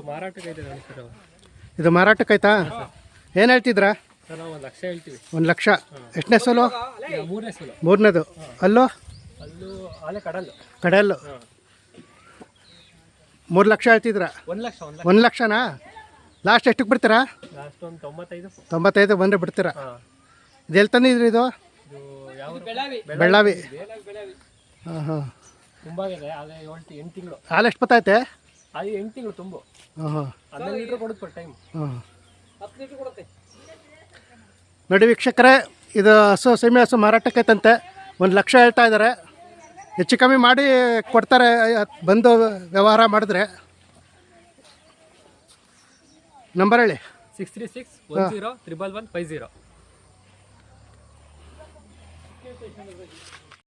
ಮಾರಾಟಕ್ಕೆ ನೋಡಿ ಸರ್. ಇದು ಮಾರಾಟಕ್ಕಾಯ್ತಾ? ಏನು ಹೇಳ್ತಿದ್ರಾ? ಸರ್ ನಾವು 1 ಲಕ್ಷ ಹೇಳ್ತೀವಿ. 1 ಲಕ್ಷ. ಎಷ್ಟನೇ ಸೋಲು? ಮೂರನೇ ಸಲ. ಮೂರನೇದು. ಅಲ್ಲೋ ಅಲ್ಲೂ ಆಲೆ ಕಡಲ್ಲು. ಕಡೆಯಲ್ಲು 3 ಲಕ್ಷ ಹೇಳ್ತಿದ್ರಾ? 1 ಲಕ್ಷ. 1 ಲಕ್ಷನಾ? ಲಾಸ್ಟ್ ಎಷ್ಟಕ್ಕೆ ಬಿಡ್ತೀರಾ? ಲಾಸ್ಟ್ ಒಂದು 95. 95 ಬಂದರೆ ಬಿಡ್ತೀರಾ? ಹಾಂ. ಇದು ಎಲ್ಲಿ ತಂದಿದ್ರಿ ಇದು? ಇದು ಯಾವ ಬೆಳ್ಳಾವಿ. ಹಾಂ ಹಾಂ. ತುಂಬಾಗಿದೆ. ಅದೇ 8 ತಿಂಗಳು. ಹಾಲು ಎಷ್ಟು ಬತ್ತೈತೆ? ಅದು 8 ತಿಂಗಳು ತುಂಬು. ಹಾಂ ಹಾಂ. 15 ಲೀಟ್ರ್ ಕೊಡುತ್ತೆ ಪರ್ ಟೈಮ್. ಹಾಂ. 10 ಲೀಟ್ರ್ ಕೊಡುತ್ತೆ. ನೋಡಿ ವೀಕ್ಷಕರೇ, ಇದು ಹಸು ಸೀಮೆ ಹಸು ಮಾರಾಟಕ್ಕೈತಂತೆ. 1 ಲಕ್ಷ ಹೇಳ್ತಾ ಇದ್ದಾರೆ. ಹೆಚ್ಚು ಕಮ್ಮಿ ಮಾಡಿ ಕೊಡ್ತಾರೆ ಬಂದು ವ್ಯವಹಾರ ಮಾಡಿದ್ರೆ. ನಂಬರ್ ಹೇಳಿ. 636 10 111 50.